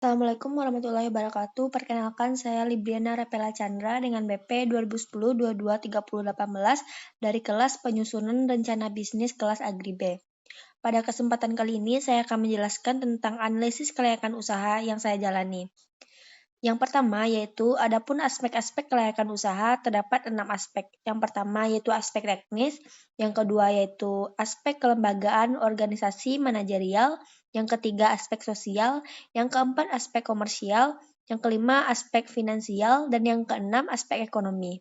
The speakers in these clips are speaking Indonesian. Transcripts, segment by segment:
Assalamualaikum warahmatullahi wabarakatuh. Perkenalkan, saya Libriana Repela Chandra dengan BP 2010-22-3018 dari kelas Penyusunan Rencana Bisnis kelas Agri B. Pada kesempatan kali ini, saya akan menjelaskan tentang analisis kelayakan usaha yang saya jalani. Yang pertama yaitu adapun aspek-aspek kelayakan usaha terdapat 6 aspek. Yang pertama yaitu aspek teknis, yang kedua yaitu aspek kelembagaan, organisasi, manajerial, yang ketiga aspek sosial, yang keempat aspek komersial, yang kelima aspek finansial, dan yang keenam aspek ekonomi.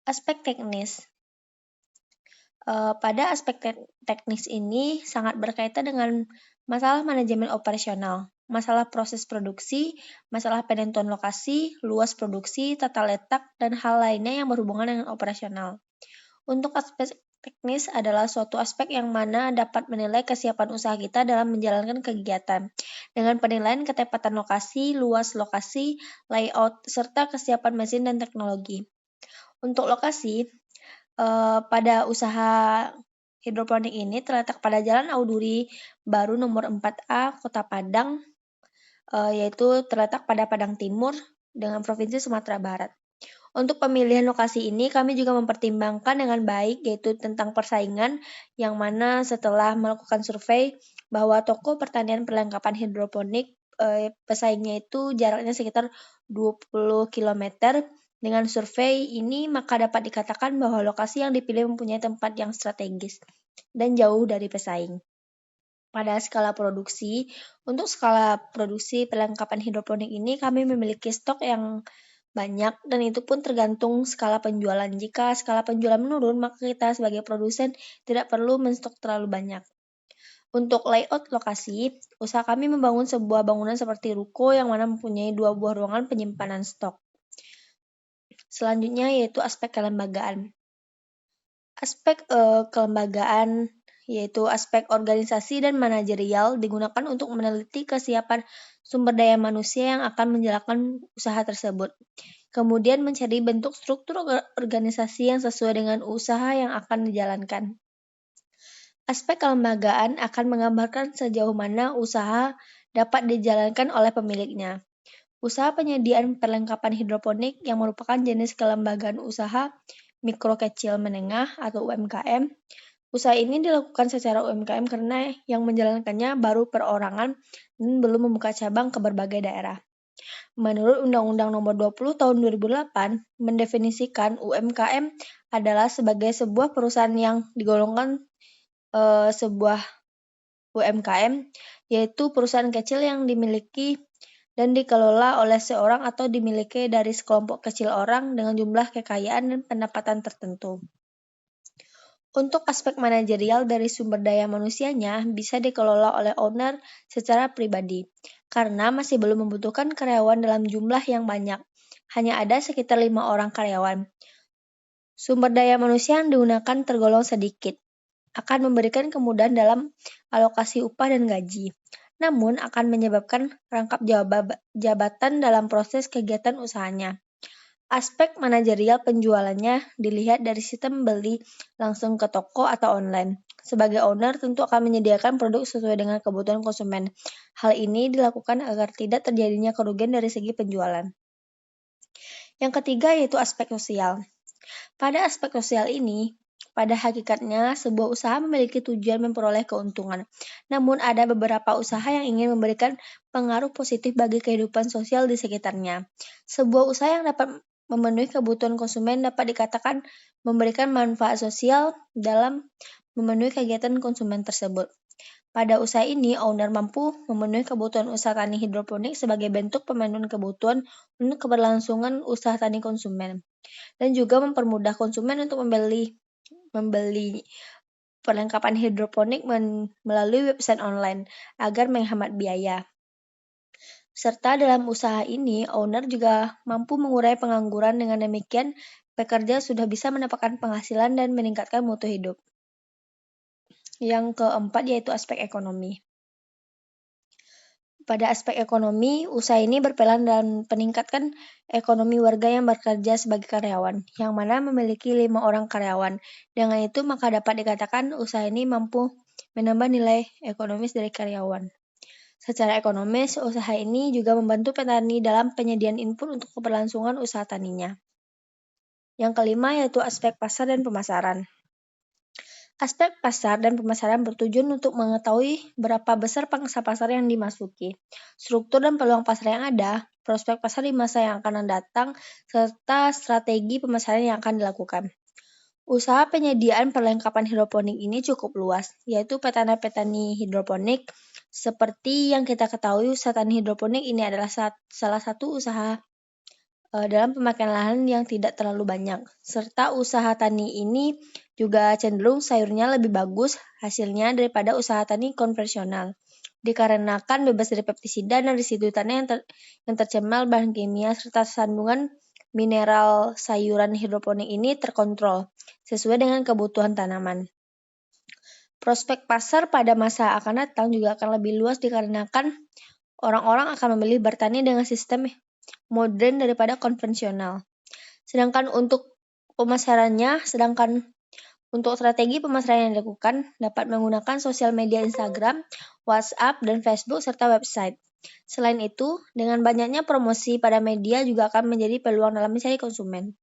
Aspek teknis. Pada aspek teknis ini sangat berkaitan dengan masalah manajemen operasional, masalah proses produksi, masalah penentuan lokasi, luas produksi, tata letak, dan hal lainnya yang berhubungan dengan operasional. Untuk aspek teknis adalah suatu aspek yang mana dapat menilai kesiapan usaha kita dalam menjalankan kegiatan, dengan penilaian ketepatan lokasi, luas lokasi, layout, serta kesiapan mesin dan teknologi. Untuk lokasi, pada usaha hidroponik ini terletak pada Jalan Auduri Baru nomor 4A, Kota Padang, yaitu terletak pada Padang Timur dengan Provinsi Sumatera Barat. Untuk pemilihan lokasi ini kami juga mempertimbangkan dengan baik yaitu tentang persaingan yang mana setelah melakukan survei bahwa toko pertanian perlengkapan hidroponik pesaingnya itu jaraknya sekitar 20 km. Dengan survei ini maka dapat dikatakan bahwa lokasi yang dipilih mempunyai tempat yang strategis dan jauh dari pesaing. Pada skala produksi, untuk skala produksi perlengkapan hidroponik ini kami memiliki stok yang banyak dan itu pun tergantung skala penjualan. Jika skala penjualan menurun, maka kita sebagai produsen tidak perlu menstok terlalu banyak. Untuk layout lokasi, usaha kami membangun sebuah bangunan seperti ruko yang mana mempunyai 2 buah ruangan penyimpanan stok. Selanjutnya yaitu aspek kelembagaan. Aspek kelembagaan yaitu aspek organisasi dan manajerial digunakan untuk meneliti kesiapan sumber daya manusia yang akan menjalankan usaha tersebut. Kemudian mencari bentuk struktur organisasi yang sesuai dengan usaha yang akan dijalankan. Aspek kelembagaan akan menggambarkan sejauh mana usaha dapat dijalankan oleh pemiliknya. Usaha penyediaan perlengkapan hidroponik yang merupakan jenis kelembagaan usaha mikro kecil menengah atau UMKM. Usaha ini dilakukan secara UMKM karena yang menjalankannya baru perorangan dan belum membuka cabang ke berbagai daerah. Menurut Undang-Undang Nomor 20 Tahun 2008 mendefinisikan UMKM adalah sebagai sebuah perusahaan yang digolongkan sebuah UMKM, yaitu perusahaan kecil yang dimiliki dan dikelola oleh seorang atau dimiliki dari sekelompok kecil orang dengan jumlah kekayaan dan pendapatan tertentu. Untuk aspek manajerial dari sumber daya manusianya bisa dikelola oleh owner secara pribadi, karena masih belum membutuhkan karyawan dalam jumlah yang banyak. Hanya ada sekitar 5 orang karyawan. Sumber daya manusia yang digunakan tergolong sedikit, akan memberikan kemudahan dalam alokasi upah dan gaji, namun akan menyebabkan rangkap jabatan dalam proses kegiatan usahanya. Aspek manajerial penjualannya dilihat dari sistem beli langsung ke toko atau online. Sebagai owner tentu akan menyediakan produk sesuai dengan kebutuhan konsumen. Hal ini dilakukan agar tidak terjadinya kerugian dari segi penjualan. Yang ketiga yaitu aspek sosial. Pada aspek sosial ini, pada hakikatnya, sebuah usaha memiliki tujuan memperoleh keuntungan. Namun ada beberapa usaha yang ingin memberikan pengaruh positif bagi kehidupan sosial di sekitarnya. Sebuah usaha yang dapat memenuhi kebutuhan konsumen dapat dikatakan memberikan manfaat sosial dalam memenuhi kegiatan konsumen tersebut. Pada usaha ini, owner mampu memenuhi kebutuhan usaha tani hidroponik sebagai bentuk pemenuhan kebutuhan untuk keberlangsungan usaha tani konsumen. Dan juga mempermudah konsumen untuk membeli perlengkapan hidroponik melalui website online agar menghemat biaya. Serta dalam usaha ini, owner juga mampu mengurai pengangguran. Dengan demikian, pekerja sudah bisa mendapatkan penghasilan dan meningkatkan mutu hidup. Yang keempat yaitu aspek ekonomi. Pada aspek ekonomi, usaha ini berperan dalam meningkatkan ekonomi warga yang bekerja sebagai karyawan, yang mana memiliki 5 orang karyawan. Dengan itu, maka dapat dikatakan usaha ini mampu menambah nilai ekonomis dari karyawan. Secara ekonomis, usaha ini juga membantu petani dalam penyediaan input untuk keberlangsungan usaha taninya. Yang kelima yaitu aspek pasar dan pemasaran. Aspek pasar dan pemasaran bertujuan untuk mengetahui berapa besar pangsa pasar yang dimasuki, struktur dan peluang pasar yang ada, prospek pasar di masa yang akan datang, serta strategi pemasaran yang akan dilakukan. Usaha penyediaan perlengkapan hidroponik ini cukup luas, yaitu petani hidroponik. Seperti yang kita ketahui, usaha tani hidroponik ini adalah salah satu usaha dalam pemakaian lahan yang tidak terlalu banyak. Serta usaha tani ini juga cenderung sayurnya lebih bagus hasilnya daripada usaha tani konvensional. Dikarenakan bebas dari pestisida dan residu tanah yang tercemar bahan kimia serta kandungan mineral sayuran hidroponik ini terkontrol sesuai dengan kebutuhan tanaman. Prospek pasar pada masa akan datang juga akan lebih luas dikarenakan orang-orang akan memilih bertani dengan sistem modern daripada konvensional. Sedangkan untuk strategi pemasaran yang dilakukan dapat menggunakan sosial media Instagram, WhatsApp, dan Facebook, serta website. Selain itu, dengan banyaknya promosi pada media juga akan menjadi peluang dalam mencari konsumen.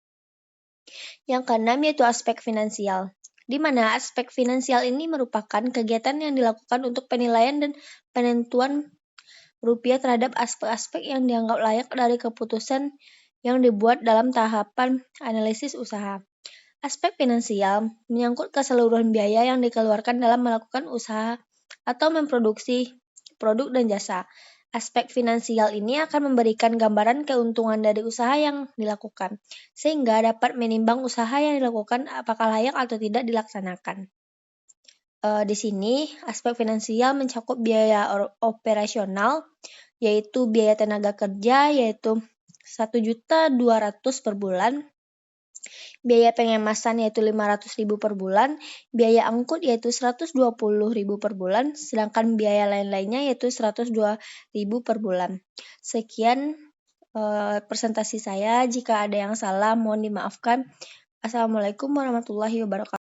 Yang keenam yaitu aspek finansial, di mana aspek finansial ini merupakan kegiatan yang dilakukan untuk penilaian dan penentuan rupiah terhadap aspek-aspek yang dianggap layak dari keputusan yang dibuat dalam tahapan analisis usaha. Aspek finansial menyangkut keseluruhan biaya yang dikeluarkan dalam melakukan usaha atau memproduksi produk dan jasa. Aspek finansial ini akan memberikan gambaran keuntungan dari usaha yang dilakukan, sehingga dapat menimbang usaha yang dilakukan apakah layak atau tidak dilaksanakan. Di sini, aspek finansial mencakup biaya operasional, yaitu biaya tenaga kerja, yaitu 1.200.000 per bulan, biaya pengemasan yaitu 500.000 per bulan, biaya angkut yaitu 120.000 per bulan, sedangkan biaya lain-lainnya yaitu 102.000 per bulan. Sekian presentasi saya. Jika ada yang salah mohon dimaafkan. Assalamualaikum warahmatullahi wabarakatuh.